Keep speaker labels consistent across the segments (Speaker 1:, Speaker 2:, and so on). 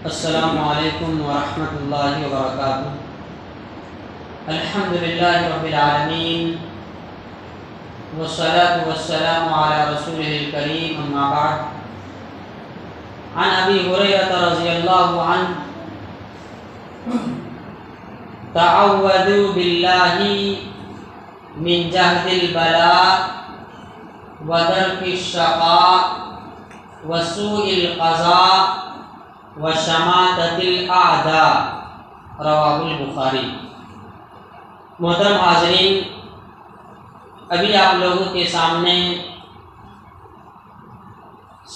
Speaker 1: السلام علیکم ورحمۃ اللہ وبرکاتہ۔ الحمدللہ رب العالمین والصلاة والسلام علی رسولہ الکریم، اما بعد۔ عن ابی ہریرہ رضی اللہ عنہ تعوذوا باللہ من جہد البلاء ودرک الشقاء وسوء القضاء وشماتۃ الاعداء، رواہ البخاری۔ محترم حاضرین، ابھی آپ لوگوں کے سامنے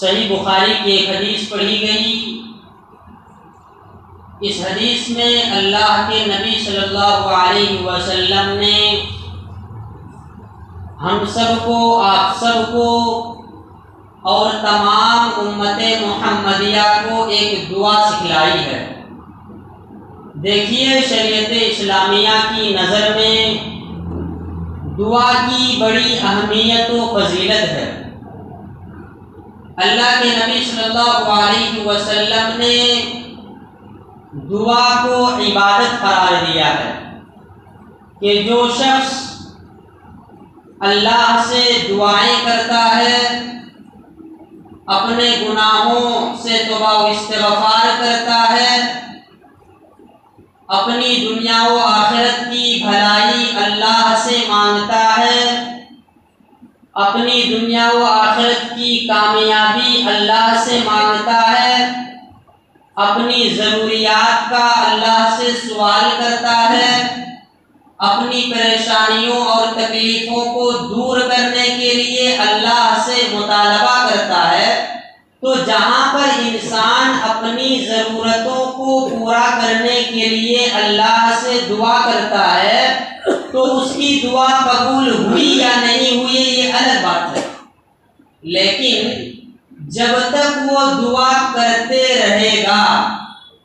Speaker 1: صحیح بخاری کی ایک حدیث پڑھی گئی۔ اس حدیث میں اللہ کے نبی صلی اللہ علیہ وسلم نے ہم سب کو، آپ سب کو اور تمام امت محمدیہ کو ایک دعا سکھلائی ہے۔ دیکھیے، شریعت اسلامیہ کی نظر میں دعا کی بڑی اہمیت و فضیلت ہے۔ اللہ کے نبی صلی اللہ علیہ وسلم نے دعا کو عبادت قرار دیا ہے کہ جو شخص اللہ سے دعائیں کرتا ہے، اپنے گناہوں سے توبہ و استغفار کرتا ہے، اپنی دنیا و آخرت کی بھلائی اللہ سے مانگتا ہے، اپنی دنیا و آخرت کی کامیابی اللہ سے مانگتا ہے، اپنی ضروریات کا اللہ سے سوال کرتا ہے، اپنی پریشانیوں اور تکلیفوں کو دور کرنے کے لیے اللہ سے مطالبہ کرتا ہے، تو جہاں پر انسان اپنی ضرورتوں کو پورا کرنے کے لیے اللہ سے دعا کرتا ہے تو اس کی دعا قبول ہوئی یا نہیں ہوئی یہ الگ بات ہے، لیکن جب تک وہ دعا کرتے رہے گا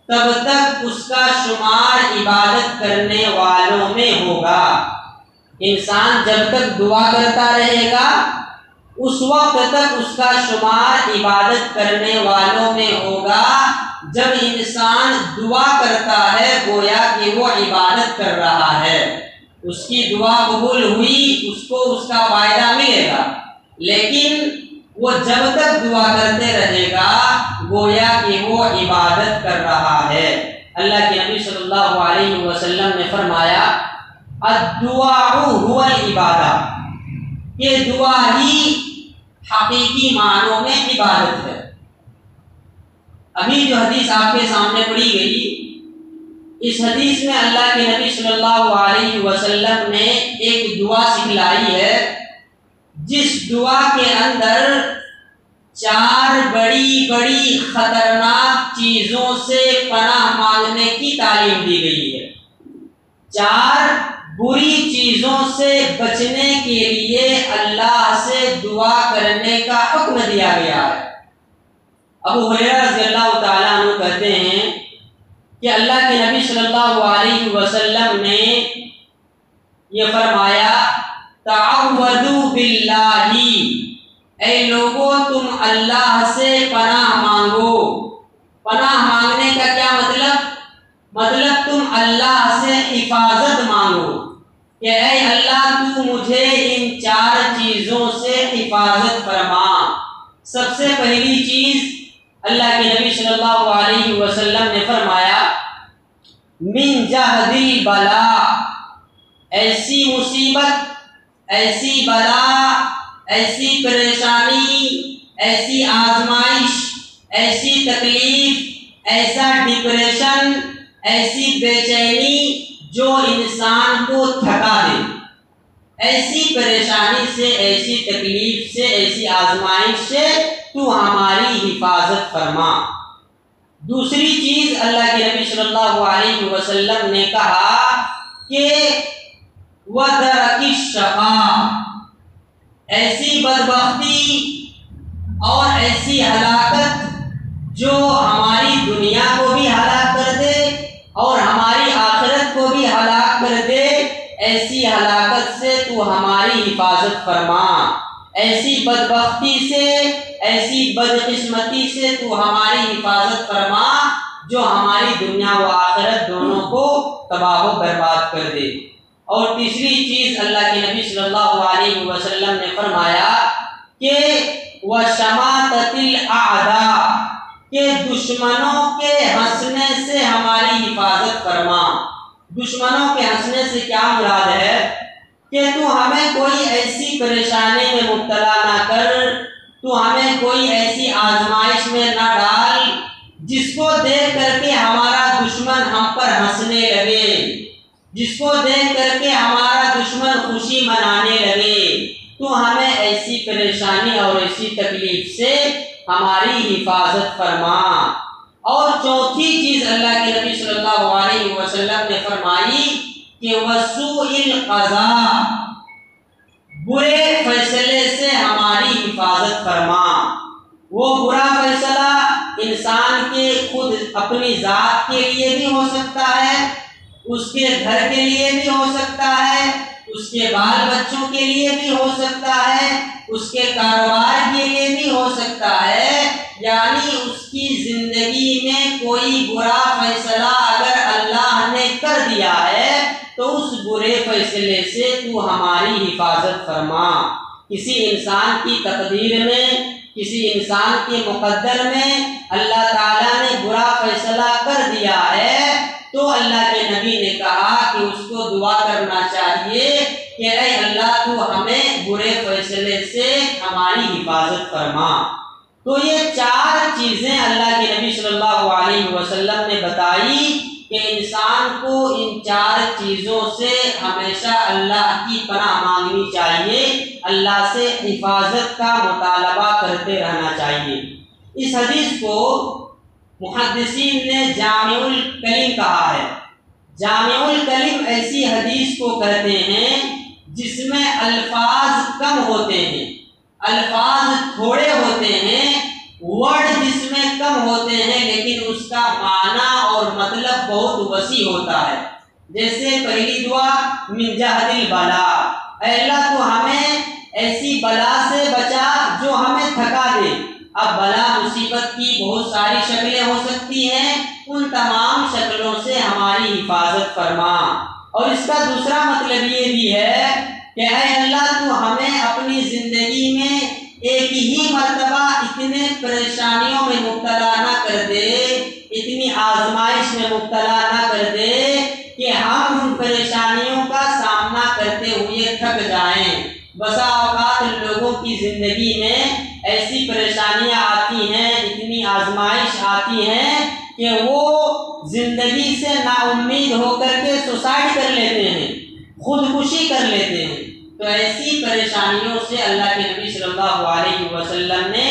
Speaker 1: تب تک اس کا شمار عبادت کرنے والوں میں ہوگا۔ انسان جب تک دعا کرتا رہے گا اس وقت تک اس کا شمار عبادت کرنے والوں میں ہوگا۔ جب انسان دعا کرتا ہے گویا کہ وہ عبادت کر رہا ہے، اس کی دعا قبول ہوئی، اس کو اس کا فائدہ ملے گا، لیکن وہ جب تک دعا کرتے رہے گا گویا کہ وہ عبادت کر رہا ہے۔ اللہ کے نبی صلی اللہ علیہ وسلم نے فرمایا الدعاء هو العبادہ، کہ دعا ہی حقیقی معنوں میں عبادت ہے۔ ابھی جو حدیث آپ کے سامنے پڑھی گئی، اس حدیث میں اللہ کے نبی صلی اللہ علیہ وسلم نے ایک دعا سکھلائی ہے، جس دعا کے اندر 4 بڑی بڑی خطرناک چیزوں سے پناہ مانگنے کی تعلیم دی گئی ہے۔ 4 بری چیزوں سے بچنے کے لیے اللہ سے دعا کرنے کا حکم دیا گیا ہے۔ ابو ہریرہ رضی اللہ تعالیٰ عنہ کہتے ہیں کہ اللہ کے نبی صلی اللہ علیہ وسلم نے یہ فرمایا تعوذوا باللہ، اے لوگو تم اللہ سے پناہ مانگو۔ پناہ مانگنے کا کیا مطلب تم اللہ سے حفاظت مانگو کہ اے اللہ تو مجھے ان 4 چیزوں سے حفاظت فرما۔ سب سے پہلی چیز اللہ کے نبی صلی اللہ علیہ وسلم نے فرمایا من جہد البلاء، ایسی مصیبت، ایسی بلا، ایسی پریشانی، ایسی آزمائش، ایسی تکلیف، ایسا ڈپریشن، ایسی بے چینی جو انسان کو تھکا دے، ایسی پریشانی سے، ایسی تکلیف سے، ایسی آزمائش سے تو ہماری حفاظت فرما۔ دوسری چیز اللہ کے نبی صلی اللہ علیہ وسلم نے کہا کہ وَدَرَكِ الشَّقَاء، ایسی بدبختی اور ایسی ہلاکت جو ہماری دنیا کو بھی ہلاک کر دے اور ہماری آخرت کو بھی ہلاک کر دے، ایسی ہلاکت سے تو ہماری حفاظت فرما۔ ایسی بدبختی سے، ایسی بدقسمتی سے تو ہماری حفاظت فرما جو ہماری دنیا و آخرت دونوں کو تباہ و برباد کر دے۔ اور تیسری چیز اللہ کے نبی صلی اللہ علیہ وسلم نے فرمایا کہ وَشَمَاتَةِ الْأَعْدَاءِ، کہ دشمنوں کے ہنسنے سے ہماری حفاظت فرما۔ دشمنوں کے ہنسنے سے کیا مراد ہے کہ تو ہمیں کوئی ایسی پریشانی میں مبتلا نہ کر، تو ہمیں کوئی ایسی آزمائش میں نہ ڈال جس کو دیکھ کر کے ہمارا دشمن ہم پر ہنسنے لگے، جس کو دیکھ کر کے ہمارا دشمن خوشی منانے لگے۔ تو ہمیں ایسی پریشانی اور ایسی تکلیف سے ہماری حفاظت فرما۔ اور چوتھی چیز اللہ کے نبی صلی اللہ علیہ وسلم نے فرمائی کہ وسوء القضاء، برے فیصلے سے ہماری حفاظت فرما۔ وہ برا فیصلہ انسان کے خود اپنی ذات کے لیے بھی ہو سکتا ہے، اس کے گھر کے لیے بھی ہو سکتا ہے، اس کے بال بچوں کے لیے بھی ہو سکتا ہے، اس کے کاروبار کے لیے بھی ہو سکتا ہے۔ یعنی اس کی زندگی میں کوئی برا فیصلہ اگر اللہ نے کر دیا ہے تو اس برے فیصلے سے تو ہماری حفاظت فرما۔ کسی انسان کی تقدیر میں، کسی انسان کے مقدر میں اللہ تعالیٰ نے برا فیصلہ کر دیا ہے تو اللہ کے نبی نے کہا کہ اس کو دعا کرنا چاہیے کہ اے اللہ تو ہمیں برے فیصلے سے ہماری حفاظت فرما۔ تو یہ چار چیزیں اللہ کے نبی صلی اللہ علیہ وسلم نے بتائی کہ انسان کو ان چار چیزوں سے ہمیشہ اللہ کی پناہ مانگنی چاہیے، اللہ سے حفاظت کا مطالبہ کرتے رہنا چاہیے۔ اس حدیث کو محدثین نے جامع الکلم کہا ہے۔ جامع الکلم ایسی حدیث کو کہتے ہیں جس میں الفاظ کم ہوتے ہیں، الفاظ تھوڑے ہوتے ہیں، ورڈ جس میں کم ہوتے ہیں لیکن اس کا معنی اور مطلب بہت وسیع ہوتا ہے۔ جیسے پہلی دعا من جہد البلا، اے اللہ تو ہمیں ایسی بلا سے بچا جو ہمیں تھکا دے۔ اب بلا مصیبت کی بہت ساری شکلیں ہو سکتی ہیں، ان تمام شکلوں سے ہماری حفاظت فرما۔ اور اس کا دوسرا مطلب یہ بھی ہے کہ اے اللہ تو ہمیں اپنی زندگی میں ایک ہی مرتبہ اتنے پریشانیوں میں مبتلا نہ کر دے، اتنی آزمائش میں مبتلا نہ کر دے کہ ہم ان پریشانیوں کا سامنا کرتے ہوئے تھک جائیں۔ بسا اوقات لوگوں کی زندگی میں ایسی پریشانیاں آتی ہیں، اتنی آزمائش آتی ہیں کہ وہ زندگی سے نا امید ہو کر کے سوسائڈ کر لیتے ہیں، خودکشی کر لیتے ہیں۔ تو ایسی پریشانیوں سے اللہ کے نبی صلی اللہ علیہ وسلم نے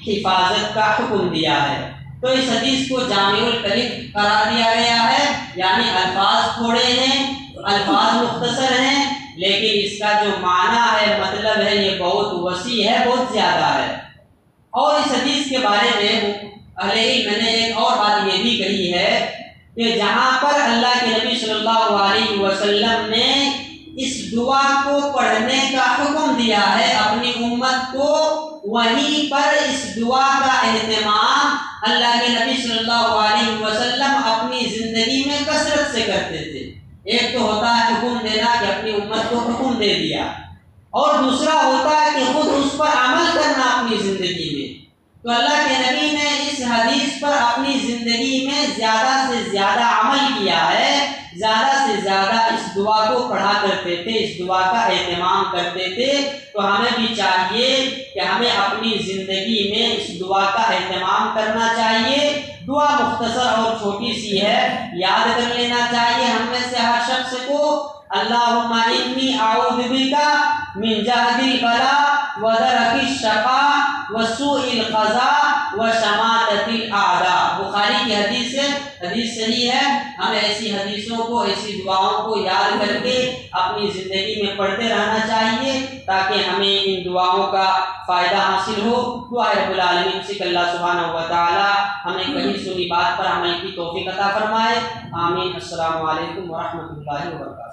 Speaker 1: حفاظت کا حکم دیا ہے۔ تو اس حدیث کو جامع الکلم قرار دیا گیا ہے، یعنی الفاظ تھوڑے ہیں، الفاظ مختصر ہیں، لیکن اس کا جو معنی ہے، مطلب ہے، یہ بہت وسیع ہے، بہت زیادہ ہے۔ اور اس حدیث کے بارے میں اہل علم نے ایک اور بات یہ بھی کہی ہے کہ جہاں پر اللہ کے نبی صلی اللہ علیہ وسلم نے اس دعا کو پڑھنے کا حکم دیا ہے اپنی امت کو، وہیں پر اس دعا کا اہتمام اللہ کے نبی صلی اللہ علیہ وسلم اپنی زندگی میں کثرت سے کرتے تھے۔ ایک تو ہوتا ہے حکم دینا کہ اپنی امت کو حکم دے دیا، اور دوسرا ہوتا ہے کہ خود اس پر عمل کرنا اپنی زندگی میں۔ تو اللہ کے نبی نے اس حدیث پر اپنی زندگی میں زیادہ سے زیادہ عمل کیا ہے، زیادہ سے زیادہ اس دعا کو پڑھا کرتے تھے، اس دعا کا اہتمام کرتے تھے۔ تو ہمیں بھی چاہیے کہ ہمیں اپنی زندگی میں اس دعا کا اہتمام کرنا چاہیے۔ دعا مختصر اور چھوٹی سی ہے، یاد کر لینا چاہیے ہم میں سے ہر شخص کو، اللہم انی اعوذ بک من جہد البلا ودرک الشقاء وسوء القضاء وشماتۃ الاعداء۔ بخاری کی حدیث ہے، حدیث صحیح ہے۔ ہمیں ایسی حدیثوں کو، ایسی دعاؤں کو یاد کر کے اپنی زندگی میں پڑھتے رہنا چاہیے تاکہ ہمیں ان دعاؤں کا فائدہ حاصل ہو۔ دعا رب العالمین سے کہ اللہ سبحانہ و تعالی ہمیں کہیں سنی بات پر عمل کی توفیق عطا فرمائے۔ آمین۔ السلام علیکم ورحمۃ اللہ وبرکاتہ۔